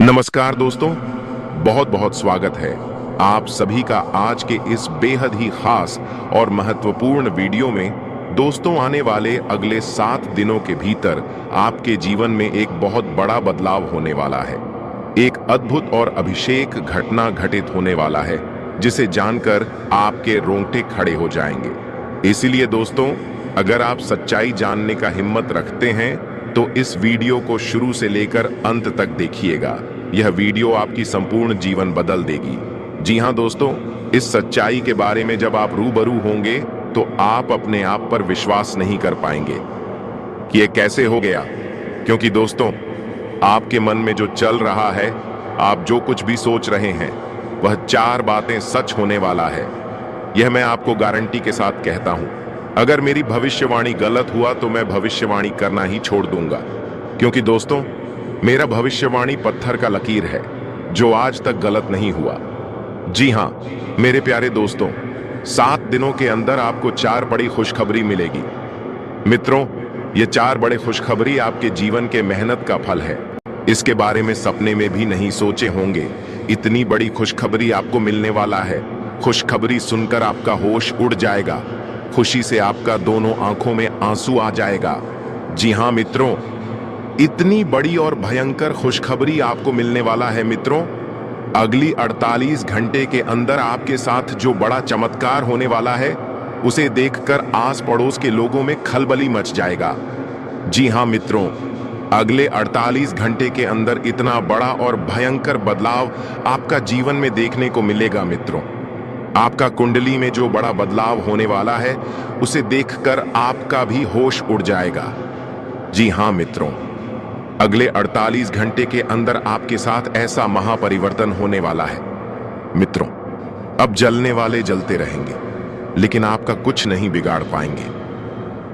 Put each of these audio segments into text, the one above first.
नमस्कार दोस्तों, बहुत बहुत स्वागत है आप सभी का आज के इस बेहद ही खास और महत्वपूर्ण वीडियो में। दोस्तों, आने वाले अगले 7 दिनों के भीतर आपके जीवन में एक बहुत बड़ा बदलाव होने वाला है। एक अद्भुत और अभिषेक घटना घटित होने वाला है जिसे जानकर आपके रोंगटे खड़े हो जाएंगे। इसीलिए दोस्तों, अगर आप सच्चाई जानने का हिम्मत रखते हैं तो इस वीडियो को शुरू से लेकर अंत तक देखिएगा। यह वीडियो आपकी संपूर्ण जीवन बदल देगी। जी हां दोस्तों, इस सच्चाई के बारे में जब आप रूबरू होंगे तो आप अपने आप पर विश्वास नहीं कर पाएंगे कि यह कैसे हो गया। क्योंकि दोस्तों, आपके मन में जो चल रहा है, आप जो कुछ भी सोच रहे हैं, वह 4 बातें सच होने वाला है। यह मैं आपको गारंटी के साथ कहता हूं। अगर मेरी भविष्यवाणी गलत हुआ तो मैं भविष्यवाणी करना ही छोड़ दूंगा। क्योंकि दोस्तों, मेरा भविष्यवाणी पत्थर का लकीर है जो आज तक गलत नहीं हुआ। जी हां मेरे प्यारे दोस्तों, 7 दिनों के अंदर आपको 4 बड़ी खुशखबरी मिलेगी। मित्रों, ये 4 बड़े खुशखबरी आपके जीवन के मेहनत का फल है। इसके बारे में सपने में भी नहीं सोचे होंगे। इतनी बड़ी खुशखबरी आपको मिलने वाला है। खुशखबरी सुनकर आपका होश उड़ जाएगा। खुशी से आपका दोनों आंखों में आंसू आ जाएगा। जी हां मित्रों, इतनी बड़ी और भयंकर खुशखबरी आपको मिलने वाला है। मित्रों, अगली 48 घंटे के अंदर आपके साथ जो बड़ा चमत्कार होने वाला है, उसे देखकर आस पड़ोस के लोगों में खलबली मच जाएगा। जी हां मित्रों, अगले 48 घंटे के अंदर इतना बड़ा और भयंकर बदलाव आपका जीवन में देखने को मिलेगा। मित्रों, आपका कुंडली में जो बड़ा बदलाव होने वाला है, उसे देखकर आपका भी होश उड़ जाएगा। जी हां मित्रों, अगले 48 घंटे के अंदर आपके साथ ऐसा महापरिवर्तन होने वाला है। मित्रों, अब जलने वाले जलते रहेंगे, लेकिन आपका कुछ नहीं बिगाड़ पाएंगे।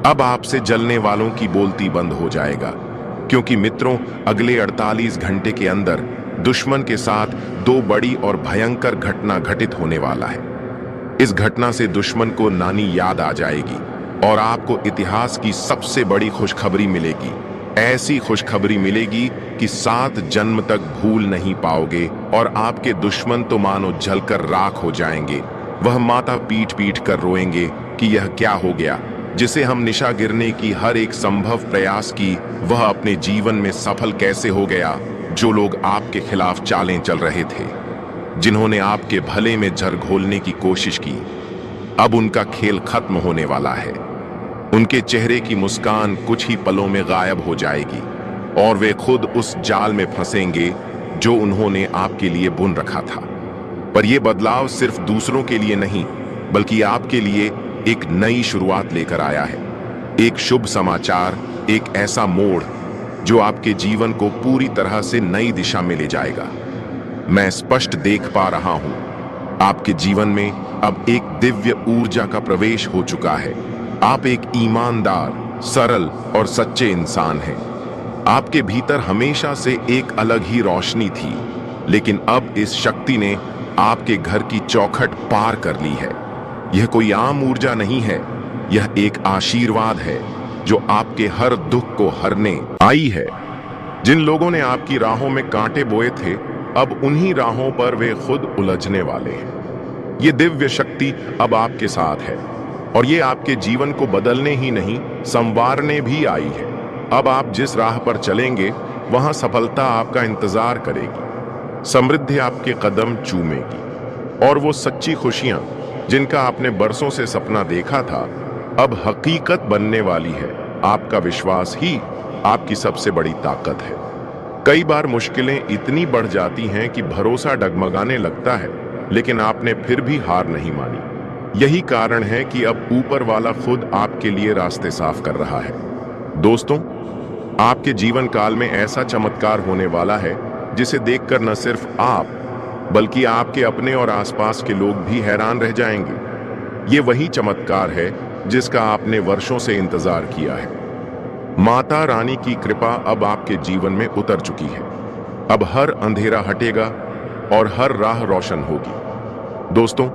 अब आपसे जलने वालों की बोलती बंद हो जाएगा। क्योंकि मित्रों, अगले 48 घंटे के अंदर दुश्मन के साथ 2 बड़ी और भयंकर घटना घटित होने वाला है। इस घटना से दुश्मन को नानी याद आ जाएगी और आपको इतिहास की सबसे बड़ी खुशखबरी मिलेगी। ऐसी खुशखबरी मिलेगी कि 7 जन्म तक भूल नहीं पाओगे और आपके दुश्मन तो मानो जलकर राख हो जाएंगे। वह माता पीट पीट कर रोएंगे कि यह क्या हो गया। जिसे हम निशा गिरने की हर एक संभव प्रयास की, वह अपने जीवन में सफल कैसे हो गया। जो लोग आपके खिलाफ चालें चल रहे थे, जिन्होंने आपके भले में जर घोलने की कोशिश की, अब उनका खेल खत्म होने वाला है। उनके चेहरे की मुस्कान कुछ ही पलों में गायब हो जाएगी और वे खुद उस जाल में फंसेंगे जो उन्होंने आपके लिए बुन रखा था। पर यह बदलाव सिर्फ दूसरों के लिए नहीं, बल्कि आपके लिए एक नई शुरुआत लेकर आया है। एक शुभ समाचार, एक ऐसा मोड़ जो आपके जीवन को पूरी तरह से नई दिशा में ले जाएगा। मैं स्पष्ट देख पा रहा हूं, आपके जीवन में अब एक दिव्य ऊर्जा का प्रवेश हो चुका है। आप एक ईमानदार, सरल और सच्चे इंसान हैं। आपके भीतर हमेशा से एक अलग ही रोशनी थी, लेकिन अब इस शक्ति ने आपके घर की चौखट पार कर ली है। यह कोई आम ऊर्जा नहीं है, यह एक आशीर्वाद है जो आपके हर दुख को हरने आई है। जिन लोगों ने आपकी राहों में कांटे बोए थे, अब उन्हीं राहों पर वे खुद उलझने वाले हैं। ये दिव्य शक्ति अब आपके साथ है और ये आपके जीवन को बदलने ही नहीं, संवारने भी आई है। अब आप जिस राह पर चलेंगे, वहां सफलता आपका इंतजार करेगी, समृद्धि आपके कदम चूमेगी और वो सच्ची खुशियां जिनका आपने बरसों से सपना देखा था, अब हकीकत बनने वाली है। आपका विश्वास ही आपकी सबसे बड़ी ताकत है। कई बार मुश्किलें इतनी बढ़ जाती हैं कि भरोसा डगमगाने लगता है, लेकिन आपने फिर भी हार नहीं मानी। यही कारण है कि अब ऊपर वाला खुद आपके लिए रास्ते साफ कर रहा है। दोस्तों, आपके जीवन काल में ऐसा चमत्कार होने वाला है जिसे देखकर न सिर्फ आप, बल्कि आपके अपने और आसपास के लोग भी हैरान रह जाएंगे। ये वही चमत्कार है जिसका आपने वर्षों से इंतजार किया है। माता रानी की कृपा अब आपके जीवन में उतर चुकी है। अब हर अंधेरा हटेगा और हर राह रोशन होगी। दोस्तों,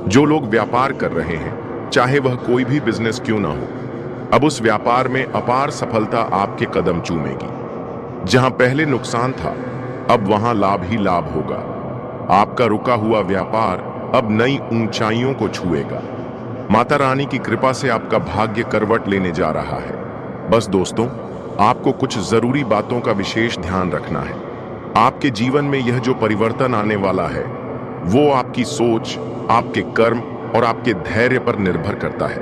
जो लोग व्यापार कर रहे हैं, चाहे वह कोई भी बिजनेस क्यों ना हो, अब उस व्यापार में अपार सफलता आपके कदम चूमेगी। जहां पहले नुकसान था, अब वहां लाभ ही लाभ होगा। आपका रुका हुआ व्यापार अब नई ऊंचाइयों को छुएगा। माता रानी की कृपा से आपका भाग्य करवट लेने जा रहा है। बस दोस्तों, आपको कुछ जरूरी बातों का विशेष ध्यान रखना है। आपके जीवन में यह जो परिवर्तन आने वाला है वो आपकी सोच, आपके कर्म और आपके धैर्य पर निर्भर करता है।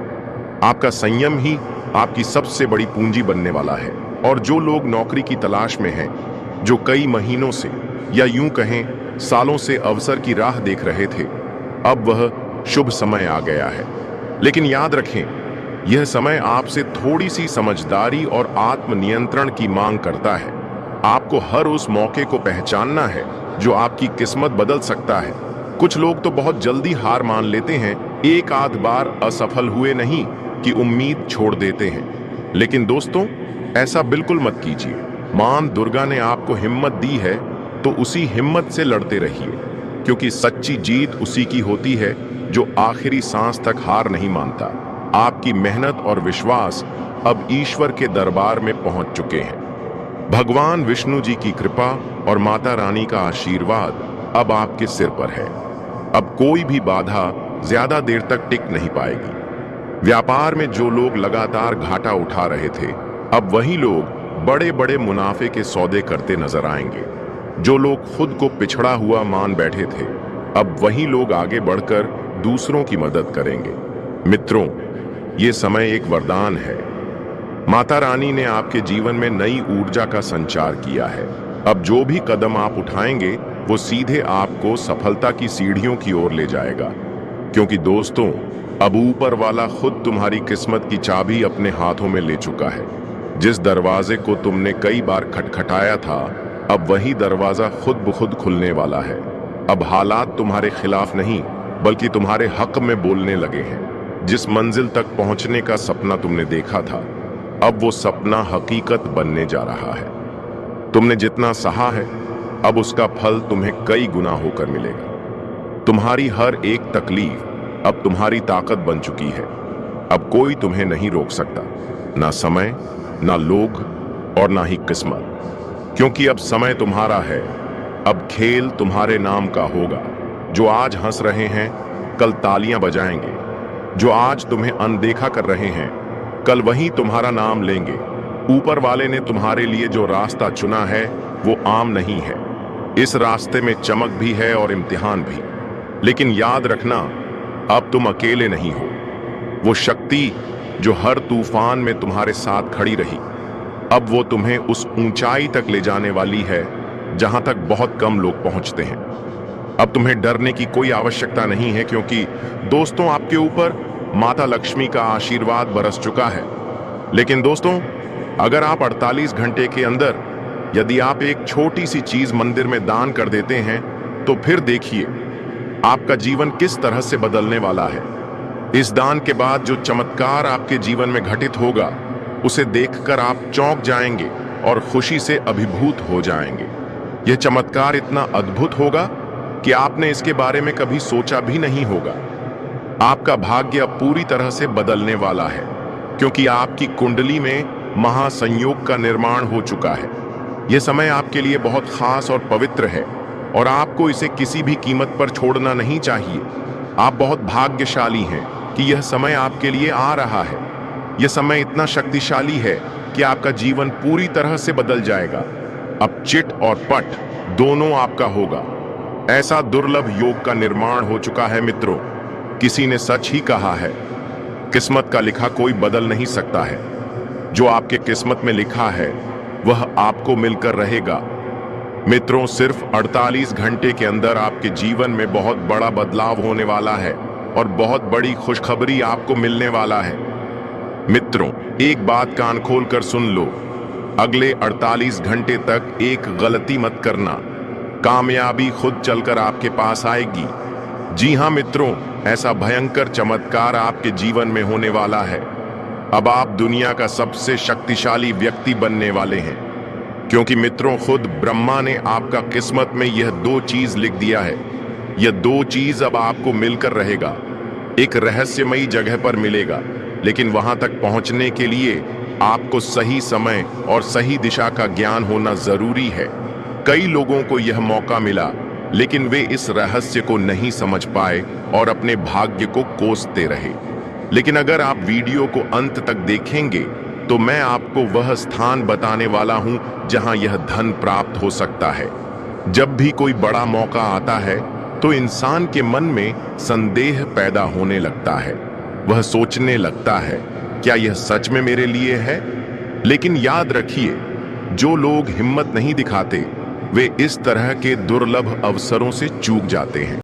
आपका संयम ही आपकी सबसे बड़ी पूंजी बनने वाला है। और जो लोग नौकरी की तलाश में हैं, जो कई महीनों से या यूं कहें सालों से अवसर की राह देख रहे थे, अब वह शुभ समय आ गया है। लेकिन याद रखें, यह समय आपसे थोड़ी सी समझदारी और आत्मनियंत्रण की मांग करता है। आपको हर उस मौके को पहचानना है जो आपकी किस्मत बदल सकता है। कुछ लोग तो बहुत जल्दी हार मान लेते हैं, एक आध बार असफल हुए नहीं कि उम्मीद छोड़ देते हैं। लेकिन दोस्तों, ऐसा बिल्कुल मत कीजिए। मां दुर्गा ने आपको हिम्मत दी है तो उसी हिम्मत से लड़ते रहिए, क्योंकि सच्ची जीत उसी की होती है जो आखिरी सांस तक हार नहीं मानता। आपकी मेहनत और विश्वास अब ईश्वर के दरबार में पहुंच चुके हैं। भगवान विष्णु जी की कृपा और माता रानी का आशीर्वाद अब आपके सिर पर है। अब कोई भी बाधा ज्यादा देर तक टिक नहीं पाएगी। व्यापार में जो लोग लगातार घाटा उठा रहे थे, अब वही लोग बड़े बड़े मुनाफे के सौदे करते नजर आएंगे। जो लोग खुद को पिछड़ा हुआ मान बैठे थे, अब वही लोग आगे बढ़कर दूसरों की मदद करेंगे। मित्रों, ये समय एक वरदान है। माता रानी ने आपके जीवन में नई ऊर्जा का संचार किया है। अब जो भी कदम आप उठाएंगे वो सीधे आपको सफलता की सीढ़ियों की ओर ले जाएगा। क्योंकि दोस्तों, अब ऊपर वाला खुद तुम्हारी किस्मत की चाबी अपने हाथों में ले चुका है। जिस दरवाजे को तुमने कई बार खटखटाया था, अब वही दरवाजा खुद ब खुद खुलने वाला है। अब हालात तुम्हारे खिलाफ नहीं बल्कि तुम्हारे हक में बोलने लगे हैं। जिस मंजिल तक पहुंचने का सपना तुमने देखा था, अब वो सपना हकीकत बनने जा रहा है। तुमने जितना सहा है, अब उसका फल तुम्हें कई गुना होकर मिलेगा। तुम्हारी हर एक तकलीफ अब तुम्हारी ताकत बन चुकी है। अब कोई तुम्हें नहीं रोक सकता, ना समय, ना लोग और ना ही किस्मत। क्योंकि अब समय तुम्हारा है। अब खेल तुम्हारे नाम का होगा। जो आज हंस रहे हैं, कल तालियां बजाएंगे। जो आज तुम्हें अनदेखा कर रहे हैं, कल वही तुम्हारा नाम लेंगे। ऊपर वाले ने तुम्हारे लिए जो रास्ता चुना है वो आम नहीं है। इस रास्ते में चमक भी है और इम्तिहान भी। लेकिन याद रखना, अब तुम अकेले नहीं हो। वो शक्ति जो हर तूफान में तुम्हारे साथ खड़ी रही, अब वो तुम्हें उस ऊंचाई तक ले जाने वाली है जहां तक बहुत कम लोग पहुंचते हैं। अब तुम्हें डरने की कोई आवश्यकता नहीं है, क्योंकि दोस्तों, आपके ऊपर माता लक्ष्मी का आशीर्वाद बरस चुका है। लेकिन दोस्तों, अगर आप 48 घंटे के अंदर यदि आप एक छोटी सी चीज मंदिर में दान कर देते हैं, तो फिर देखिए आपका जीवन किस तरह से बदलने वाला है। इस दान के बाद जो चमत्कार आपके जीवन में घटित होगा, उसे देखकर आप चौंक जाएंगे और खुशी से अभिभूत हो जाएंगे। यह चमत्कार इतना अद्भुत होगा कि आपने इसके बारे में कभी सोचा भी नहीं होगा। आपका भाग्य अब पूरी तरह से बदलने वाला है, क्योंकि आपकी कुंडली में महासंयोग का निर्माण हो चुका है। यह समय आपके लिए बहुत खास और पवित्र है और आपको इसे किसी भी कीमत पर छोड़ना नहीं चाहिए। आप बहुत भाग्यशाली हैं कि यह समय आपके लिए आ रहा है। यह समय इतना शक्तिशाली है कि आपका जीवन पूरी तरह से बदल जाएगा। अब चिट और पट दोनों आपका होगा। ऐसा दुर्लभ योग का निर्माण हो चुका है मित्रों। किसी ने सच ही कहा है, किस्मत का लिखा कोई बदल नहीं सकता है। जो आपके किस्मत में लिखा है वह आपको मिलकर रहेगा। मित्रों, सिर्फ 48 घंटे के अंदर आपके जीवन में बहुत बड़ा बदलाव होने वाला है और बहुत बड़ी खुशखबरी आपको मिलने वाला है। मित्रों, एक बात कान खोलकर सुन लो। अगले 48 घंटे तक एक गलती मत करना। कामयाबी खुद चलकर आपके पास आएगी। जी हां मित्रों, ऐसा भयंकर चमत्कार आपके जीवन में होने वाला है। अब आप दुनिया का सबसे शक्तिशाली व्यक्ति बनने वाले हैं, क्योंकि मित्रों, खुद ब्रह्मा ने आपका किस्मत में यह 2 चीज लिख दिया है। यह 2 चीज अब आपको मिलकर रहेगा। एक रहस्यमयी जगह पर मिलेगा, लेकिन वहां तक पहुंचने के लिए आपको सही समय और सही दिशा का ज्ञान होना जरूरी है। कई लोगों को यह मौका मिला, लेकिन वे इस रहस्य को नहीं समझ पाए और अपने भाग्य को कोसते रहे। लेकिन अगर आप वीडियो को अंत तक देखेंगे तो मैं आपको वह स्थान बताने वाला हूं जहां यह धन प्राप्त हो सकता है। जब भी कोई बड़ा मौका आता है तो इंसान के मन में संदेह पैदा होने लगता है। वह सोचने लगता है, क्या यह सच में मेरे लिए है? लेकिन याद रखिए, जो लोग हिम्मत नहीं दिखाते वे इस तरह के दुर्लभ अवसरों से चूक जाते हैं।